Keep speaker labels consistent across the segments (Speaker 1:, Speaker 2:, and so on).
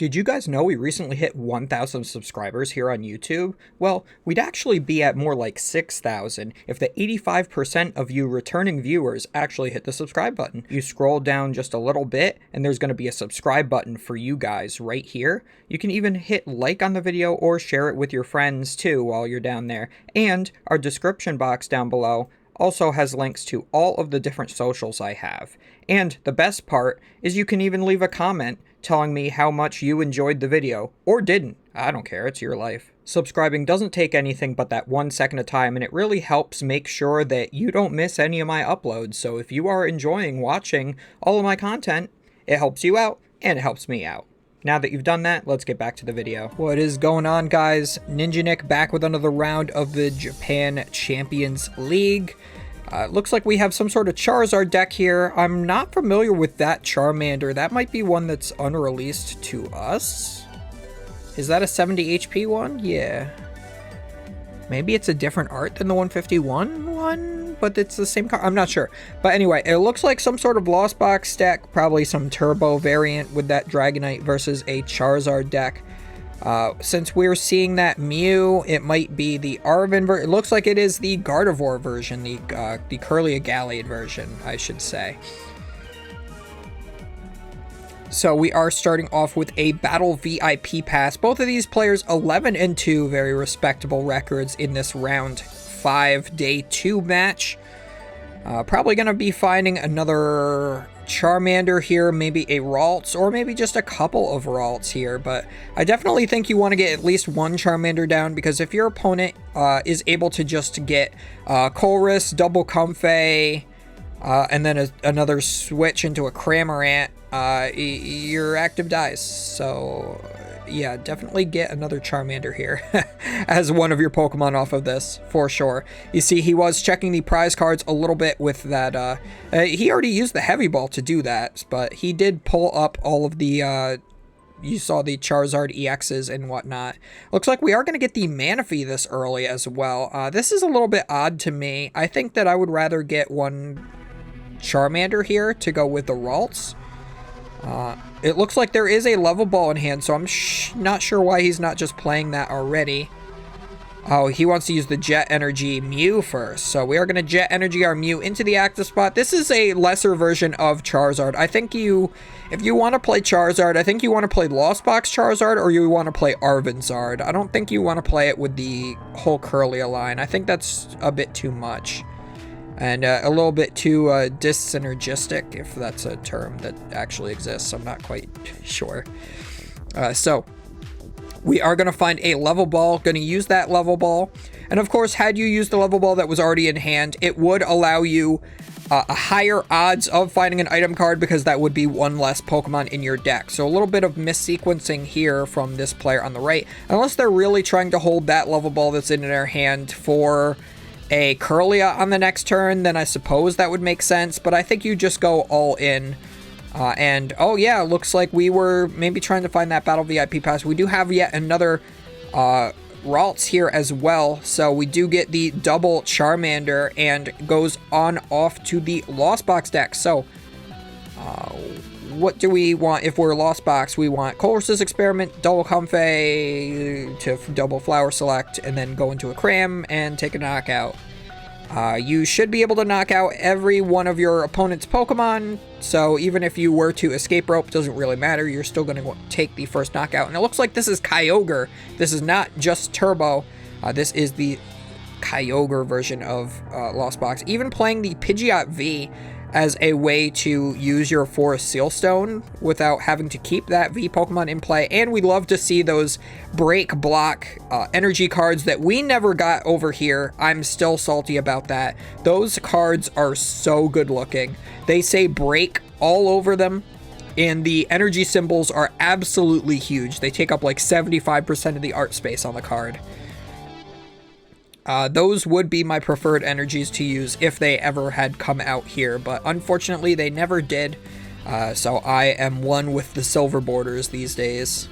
Speaker 1: Did you guys know we recently hit 1,000 subscribers here on YouTube? Well, we'd actually be at more like 6,000 if the 85% of you returning viewers actually hit the subscribe button. You scroll down just a little bit and there's going to be a subscribe button for you guys right here. You can even hit like on the video or share it with your friends too while you're down there. And our description box down below also has links to all of the different socials I have. And the best part is you can even leave a comment telling me how much you enjoyed the video, or didn't. I don't care, it's your life. Subscribing doesn't take anything but that 1 second of time, and it really helps make sure that you don't miss any of my uploads. So if you are enjoying watching all of my content, it helps you out, and it helps me out. Now that you've done that, let's get back to the video. What is going on, guys? Ninja Nick back with another round of the Japan Champions League. Looks like we have some sort of Charizard deck here. I'm not familiar with that Charmander. That might be one that's unreleased to us. Is that a 70 HP one? Yeah. Maybe it's a different art than the 151 one, but it's the same card. I'm not sure. But anyway, it looks like some sort of Lost Box deck, probably some Turbo variant with that Dragonite versus a Charizard deck. Since we're seeing that Mew, it might be the Arven version. It looks like it is the Gardevoir version, the Curlia Gallade version, I should say. So we are starting off with a Battle VIP pass. Both of these players 11 and 2, very respectable records in this round 5 day 2 match. Probably going to be finding another Charmander here, maybe a Ralts, or maybe just a couple of Ralts here, but I definitely think you want to get at least one Charmander down, because if your opponent is able to just get Colress, double Comfey, and then another switch into a Cramorant, your active dies. So yeah, definitely get another Charmander here as one of your Pokemon off of this, for sure. You see, he was checking the prize cards a little bit with that. He already used the Heavy Ball to do that, but he did pull up all of the, you saw the Charizard EXs and whatnot. Looks like we are going to get the Manaphy this early as well. This is a little bit odd to me. I think that I would rather get one Charmander here to go with the Ralts. It looks like there is a level ball in hand, so I'm not sure why he's not just playing that already. Oh, he wants to use the Jet Energy Mew first. So we are going to Jet Energy our Mew into the active spot. This is a lesser version of Charizard. I think if you want to play Charizard, I think you want to play Lost Box Charizard, or you want to play Arvenzard. I don't think you want to play it with the whole Curlia line. I think that's a bit too much. And a little bit too dyssynergistic, if that's a term that actually exists. I'm not quite sure. So we are going to find a level ball, going to use that level ball. And of course, had you used the level ball that was already in hand, it would allow you a higher odds of finding an item card, because that would be one less Pokemon in your deck. So a little bit of missequencing here from this player on the right. Unless they're really trying to hold that level ball that's in their hand for a Curlia on the next turn, then I suppose that would make sense, but I think you just go all in. And oh yeah, looks like we were maybe trying to find that Battle VIP pass. We do have yet another Ralts here as well, so we do get the double Charmander and goes on off to the Lost Box deck. So what do we want if we're Lost Box? We want Colress's Experiment, double Comfey to double Flower Select, and then go into a Cram and take a knockout. You should be able to knock out every one of your opponent's Pokemon, so even if you were to Escape Rope, doesn't really matter. You're still going to take the first knockout. And it looks like this is Kyogre. This is not just Turbo. This is the Kyogre version of Lost Box. Even playing the Pidgeot V as a way to use your Forest Sealstone without having to keep that V Pokemon in play. And we love to see those break block energy cards that we never got over here. I'm still salty about that. Those cards are so good looking. They say break all over them, and the energy symbols are absolutely huge. They take up like 75% of the art space on the card. Those would be my preferred energies to use if they ever had come out here, but unfortunately they never did. So I am one with the silver borders these days.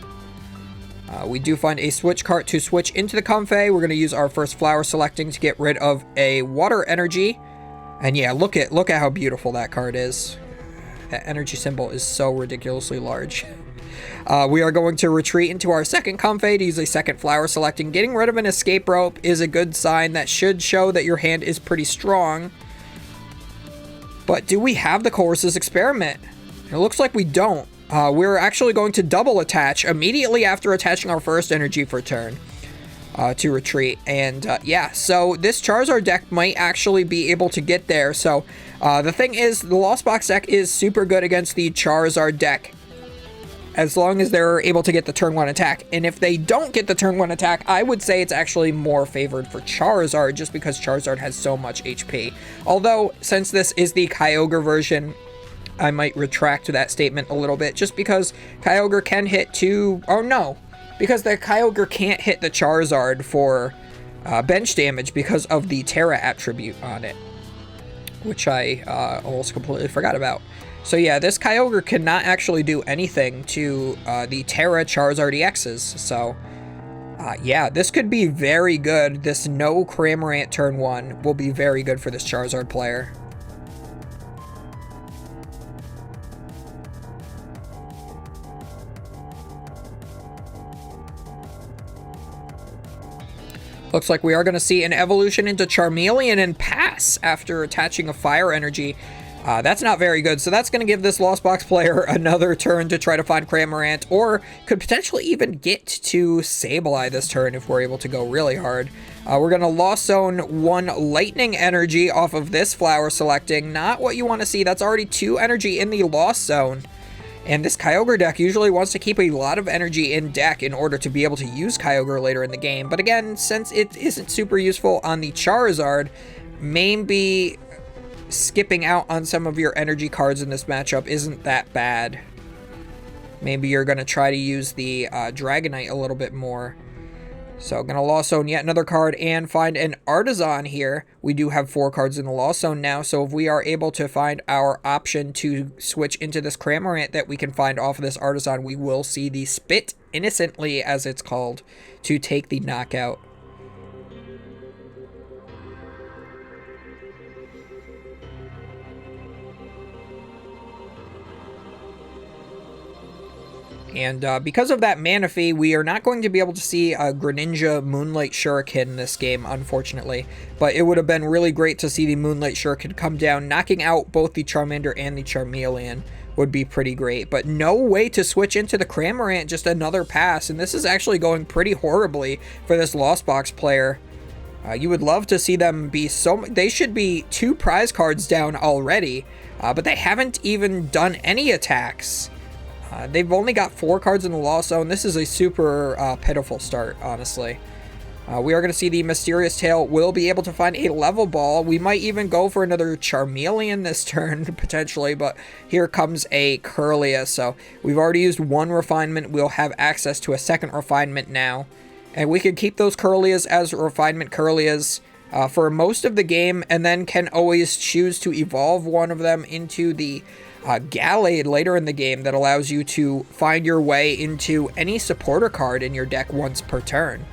Speaker 1: We do find a switch cart to switch into the Comfey. We're going to use our first Flower Selecting to get rid of a Water Energy. And yeah, look at how beautiful that card is. That energy symbol is so ridiculously large. We are going to retreat into our second Comfey to use a second flower selecting. Getting rid of an escape rope is a good sign. That should show that your hand is pretty strong. But do we have the Colress's Experiment? It looks like we don't. We're actually going to double attach immediately after attaching our first energy for turn to retreat. And yeah, so this Charizard deck might actually be able to get there. So the thing is, the Lost Box deck is super good against the Charizard deck, as long as they're able to get the turn 1 attack. And if they don't get the turn 1 attack, I would say it's actually more favored for Charizard, just because Charizard has so much HP. Although, since this is the Kyogre version, I might retract that statement a little bit, just because Kyogre can hit because the Kyogre can't hit the Charizard for bench damage because of the Terra attribute on it, which I almost completely forgot about. So yeah, this Kyogre cannot actually do anything to the Terra Charizard EXs. So yeah, this could be very good. This no Cramorant turn 1 will be very good for this Charizard player. Looks like we are going to see an evolution into Charmeleon and pass after attaching a fire energy. That's not very good, so that's going to give this Lost Box player another turn to try to find Cramorant, or could potentially even get to Sableye this turn if we're able to go really hard. We're going to Lost Zone 1 Lightning Energy off of this flower selecting. Not what you want to see. That's already 2 energy in the Lost Zone. And this Kyogre deck usually wants to keep a lot of energy in deck in order to be able to use Kyogre later in the game. But again, since it isn't super useful on the Charizard, maybe skipping out on some of your energy cards in this matchup isn't that bad. Maybe you're going to try to use the Dragonite a little bit more. So I'm going to Lost Zone yet another card and find an Artisan here. We do have 4 cards in the Lost Zone now, so if we are able to find our option to switch into this Cramorant that we can find off of this Artisan, we will see the Spit Innocently, as it's called, to take the knockout. And because of that Manaphy, we are not going to be able to see a Greninja Moonlight Shuriken in this game, unfortunately. But it would have been really great to see the Moonlight Shuriken come down, knocking out both the Charmander and the Charmeleon would be pretty great. But no way to switch into the Cramorant, just another pass. And this is actually going pretty horribly for this Lost Box player. You would love to see them be they should be 2 prize cards down already, but they haven't even done any attacks. They've only got 4 cards in the Lost Zone. This is a super pitiful start, honestly. We are going to see the Mysterious Tail will be able to find a level ball. We might even go for another Charmeleon this turn, potentially, but here comes a Curlia. So we've already used 1 refinement. We'll have access to a second refinement now. And we can keep those Curlias as refinement Curlias for most of the game, and then can always choose to evolve one of them into the Gallade later in the game that allows you to find your way into any supporter card in your deck once per turn.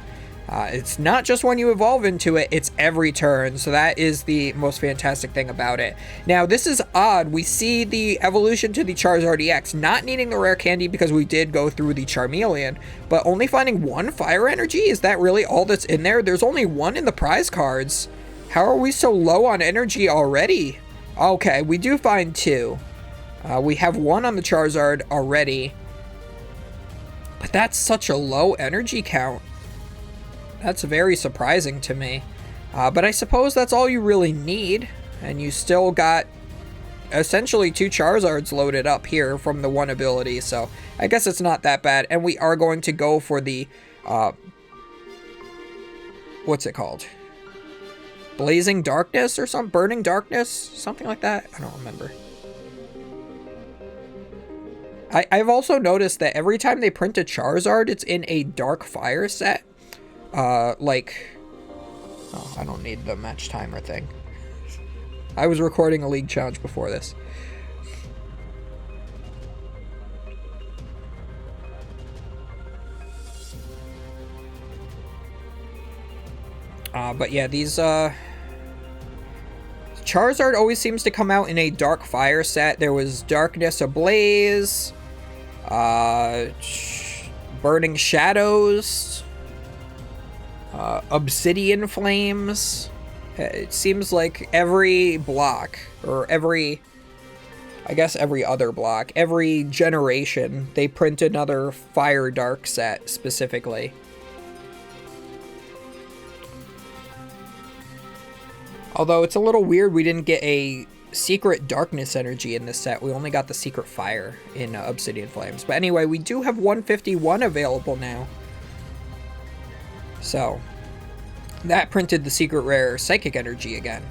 Speaker 1: It's not just when you evolve into it, it's every turn, so that is the most fantastic thing about it. Now, this is odd. We see the evolution to the Charizard EX, not needing the rare candy because we did go through the Charmeleon, but only finding 1 fire energy? Is that really all that's in there? There's only 1 in the prize cards. How are we so low on energy already? Okay, we do find 2. We have 1 on the Charizard already, but that's such a low energy count. That's very surprising to me. But I suppose that's all you really need, and you still got essentially 2 Charizards loaded up here from the 1 ability, so I guess it's not that bad. And we are going to go for the, what's it called? Blazing Darkness or something? Burning Darkness? Something like that? I don't remember. I've also noticed that every time they print a Charizard, it's in a Dark Fire set. Oh, I don't need the match timer thing. I was recording a League Challenge before this. But yeah, these, Charizard always seems to come out in a Dark Fire set. There was Darkness Ablaze. Burning Shadows, Obsidian Flames. It seems like every block, or every other block, every generation, they print another Fire Dark set specifically. Although it's a little weird we didn't get a secret darkness energy in this set. We only got the secret fire in Obsidian Flames. But anyway, we do have 151 available now. So, that printed the secret rare Psychic Energy again.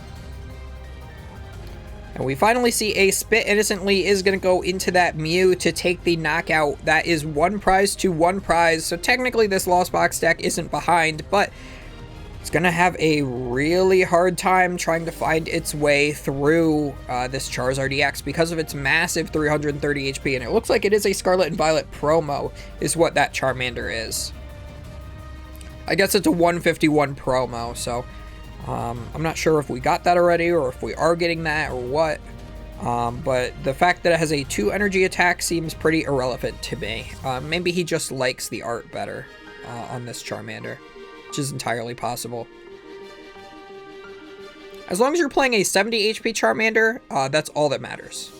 Speaker 1: And we finally see a Spit Innocently is going to go into that Mew to take the knockout. That is 1 prize to 1 prize. So technically this Lost Box deck isn't behind, but it's going to have a really hard time trying to find its way through this Charizard EX because of its massive 330 HP. And it looks like it is a Scarlet and Violet promo is what that Charmander is. I guess it's a 151 promo, so I'm not sure if we got that already or if we are getting that or what. But the fact that it has a 2 energy attack seems pretty irrelevant to me. Maybe he just likes the art better on this Charmander, which is entirely possible. As long as you're playing a 70 HP Charmander, that's all that matters.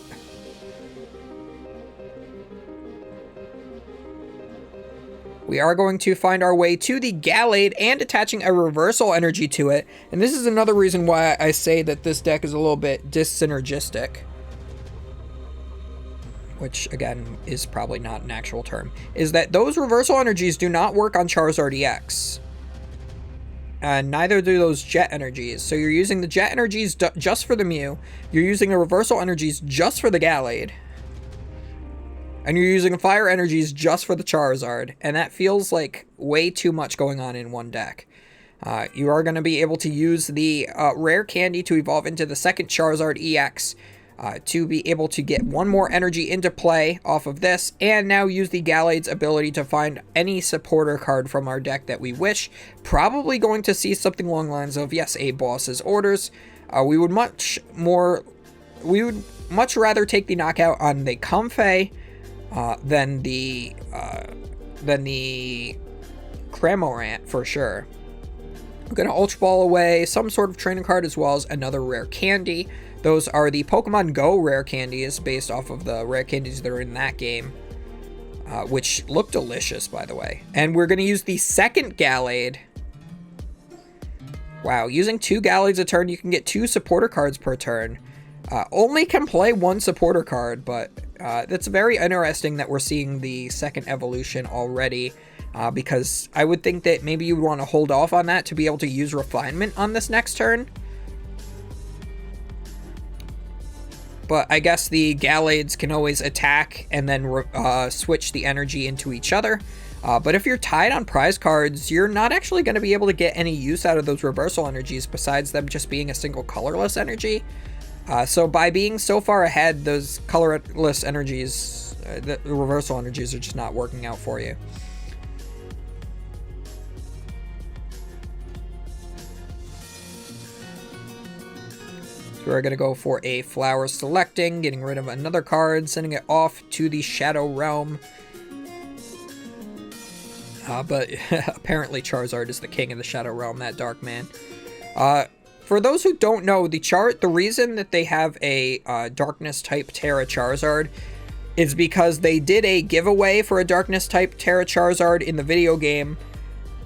Speaker 1: We are going to find our way to the Gallade and attaching a reversal energy to it. And this is another reason why I say that this deck is a little bit dyssynergistic. Which, again, is probably not an actual term. Is that those reversal energies do not work on Charizard EX. And neither do those jet energies. So you're using the jet energies just for the Mew. You're using the reversal energies just for the Gallade. And you're using fire energies just for the Charizard. And that feels like way too much going on in one deck. You are going to be able to use the rare candy to evolve into the second Charizard EX. To be able to get 1 more energy into play off of this. And now use the Gallade's ability to find any supporter card from our deck that we wish. Probably going to see something along the lines of, yes, a boss's orders. We would much rather take the knockout on the Comfey. Than the Cramorant for sure. I'm going to Ultra Ball away some sort of training card as well as another rare candy. Those are the Pokemon Go rare candies based off of the rare candies that are in that game. Which look delicious, by the way. And we're going to use the second Gallade. Wow, using 2 Gallades a turn, you can get 2 supporter cards per turn. Only can play 1 supporter card, but that's very interesting that we're seeing the second evolution already, because I would think that maybe you would want to hold off on that to be able to use Refinement on this next turn. But I guess the Gallades can always attack and then switch the energy into each other. But if you're tied on prize cards, you're not actually going to be able to get any use out of those reversal energies besides them just being a single colorless energy. So by being so far ahead, those colorless energies, the reversal energies are just not working out for you. So we're going to go for a Flower Selecting, getting rid of another card, sending it off to the Shadow Realm. But apparently Charizard is the king of the Shadow Realm, that Dark Man. For those who don't know, the reason that they have a Darkness type Terra Charizard is because they did a giveaway for a Darkness type Terra Charizard in the video game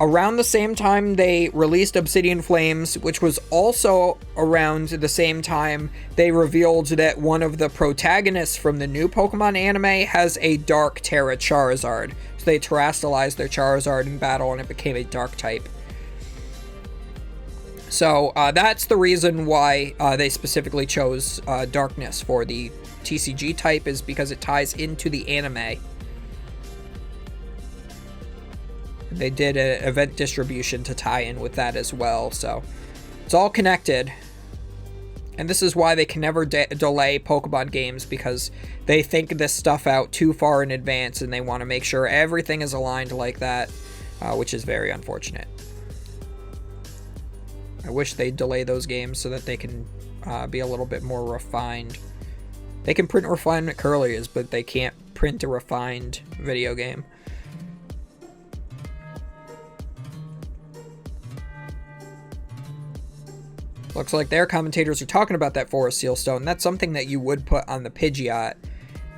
Speaker 1: around the same time they released Obsidian Flames, which was also around the same time they revealed that one of the protagonists from the new Pokemon anime has a Dark Terra Charizard. So they terastallized their Charizard in battle and it became a Dark type. So that's the reason why they specifically chose Darkness for the TCG type, is because it ties into the anime. They did an event distribution to tie in with that as well, so it's all connected. And this is why they can never delay Pokemon games, because they think this stuff out too far in advance and they want to make sure everything is aligned like that, which is very unfortunate. I wish they'd delay those games so that they can be a little bit more refined. They can print refinement Curlies, but they can't print a refined video game. Looks like their commentators are talking about that Forest Sealstone. That's something that you would put on the Pidgeot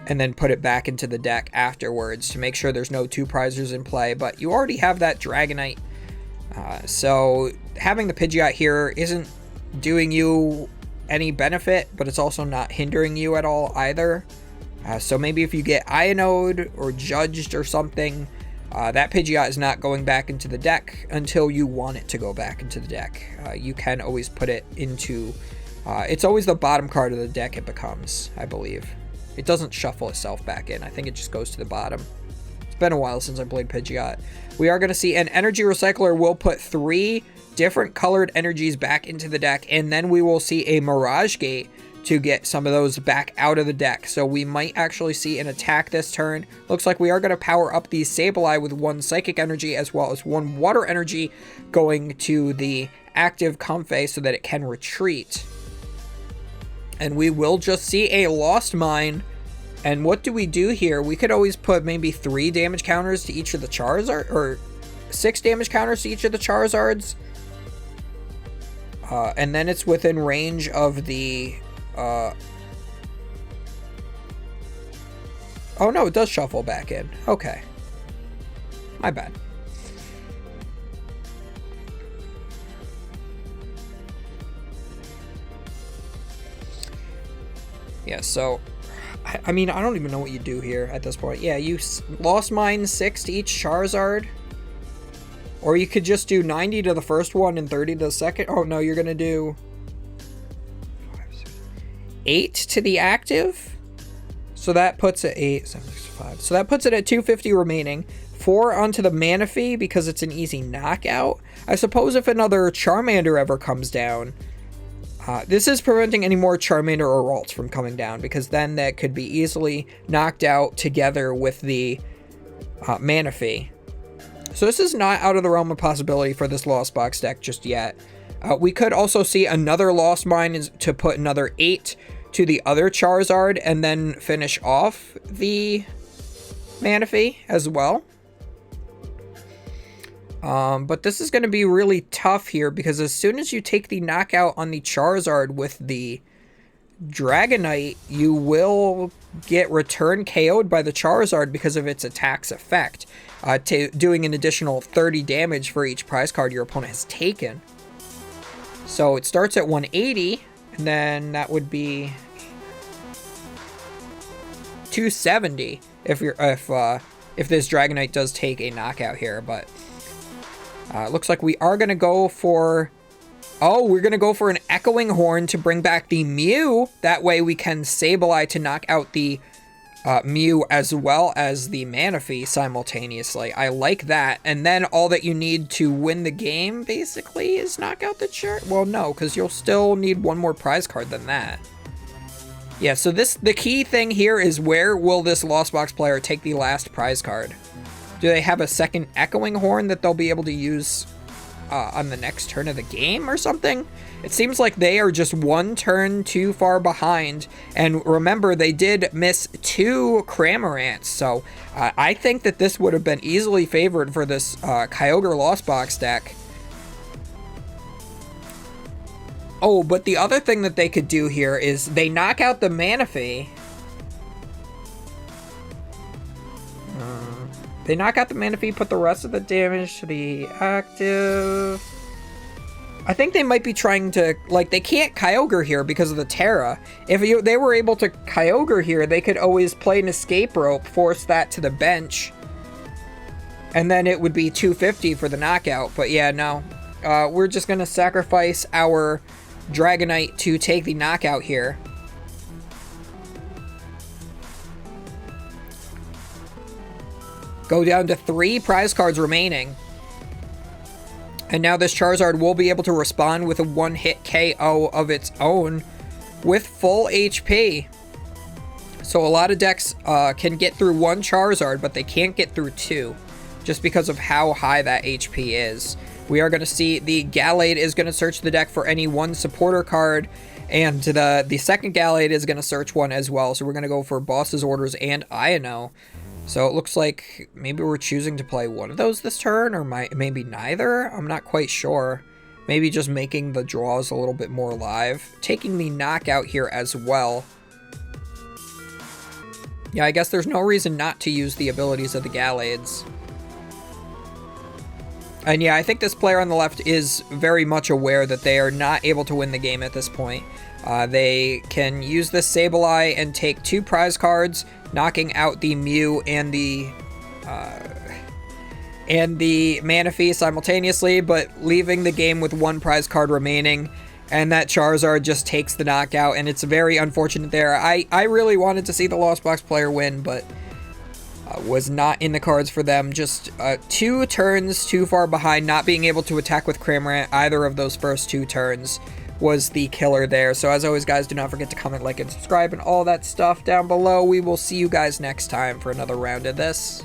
Speaker 1: and then put it back into the deck afterwards to make sure there's no 2 prizers in play. But you already have that Dragonite. So having the Pidgeot here isn't doing you any benefit, but it's also not hindering you at all either. So maybe if you get Ionode or Judged or something, that Pidgeot is not going back into the deck until you want it to go back into the deck. You can always put it into... it's always the bottom card of the deck it becomes, I believe. It doesn't shuffle itself back in. I think it just goes to the bottom. It's been a while since I played Pidgeot. We are going to see an Energy Recycler will put 3 different colored energies back into the deck, and then we will see a Mirage Gate to get some of those back out of the deck. So we might actually see an attack this turn. Looks like we are going to power up the Sableye with 1 Psychic Energy as well as 1 Water Energy going to the active Comfey so that it can retreat. And we will just see a Lost Mine. And what do we do here? We could always put maybe 3 damage counters to each of the Charizard, or 6 damage counters to each of the Charizards. And then it's within range of the... oh no, it does shuffle back in. Okay. My bad. Yeah, so... I mean, I don't even know what you do here at this point. Yeah, you Lost Mine 6 to each Charizard. Or you could just do 90 to the first one and 30 to the second. Oh, no, you're going to do 8 to the active. So that puts it 8, 7, 6, 5. So that puts it at 250 remaining. 4 onto the Manaphy because it's an easy knockout. I suppose if another Charmander ever comes down... this is preventing any more Charmander or Ralts from coming down, because then that could be easily knocked out together with the Manaphy. So this is not out of the realm of possibility for this Lost Box deck just yet. We could also see another Lost Mine to put another 8 to the other Charizard and then finish off the Manaphy as well. But this is going to be really tough here, because as soon as you take the knockout on the Charizard with the Dragonite, you will get return KO'd by the Charizard because of its attack's effect, doing an additional 30 damage for each prize card your opponent has taken. So it starts at 180, and then that would be 270 if this Dragonite does take a knockout here, but... looks like we are going to go for... Oh, we're going to go for an Echoing Horn to bring back the Mew. That way we can Sableye to knock out the Mew as well as the Manaphy simultaneously. I like that. And then all that you need to win the game, basically, is knock out the Char... Well, no, because you'll still need one more prize card than that. Yeah, so the key thing here is, where will this Lost Box player take the last prize card? Do they have a second Echoing Horn that they'll be able to use on the next turn of the game or something? It seems like they are just 1 turn too far behind. And remember, they did miss 2 Cramorants. So I think that this would have been easily favored for this Kyogre Lost Box deck. Oh, but the other thing that they could do here is they knock out the Manaphy. They knock out the Manaphy, put the rest of the damage to the active. I think they might be trying to, like, they can't Kyogre here because of the Terra. If they were able to Kyogre here, they could always play an Escape Rope, force that to the bench, and then it would be 250 for the knockout. But yeah, no. We're just going to sacrifice our Dragonite to take the knockout here. Go down to 3 prize cards remaining. And now this Charizard will be able to respond with a 1-hit KO of its own with full HP. So a lot of decks can get through 1 Charizard, but they can't get through 2, just because of how high that HP is. We are going to see the Gallade is going to search the deck for any 1 supporter card, And the second Gallade is going to search one as well. So we're going to go for Boss's Orders and Ino. So it looks like maybe we're choosing to play one of those this turn, or maybe neither. I'm not quite sure. Maybe just making the draws a little bit more live. Taking the knockout here as well. Yeah, I guess there's no reason not to use the abilities of the Gallades. And yeah, I think this player on the left is very much aware that they are not able to win the game at this point. They can use this Sableye and take 2 prize cards, knocking out the Mew and the Manaphy simultaneously, but leaving the game with 1 prize card remaining. And that Charizard just takes the knockout, and it's very unfortunate there. I really wanted to see the Lost Box player win, but was not in the cards for them. Just 2 turns too far behind, not being able to attack with Cramorant either of those first 2 turns was the killer there. So as always, guys, do not forget to comment, like, and subscribe, and all that stuff down below. We will see you guys next time for another round of this.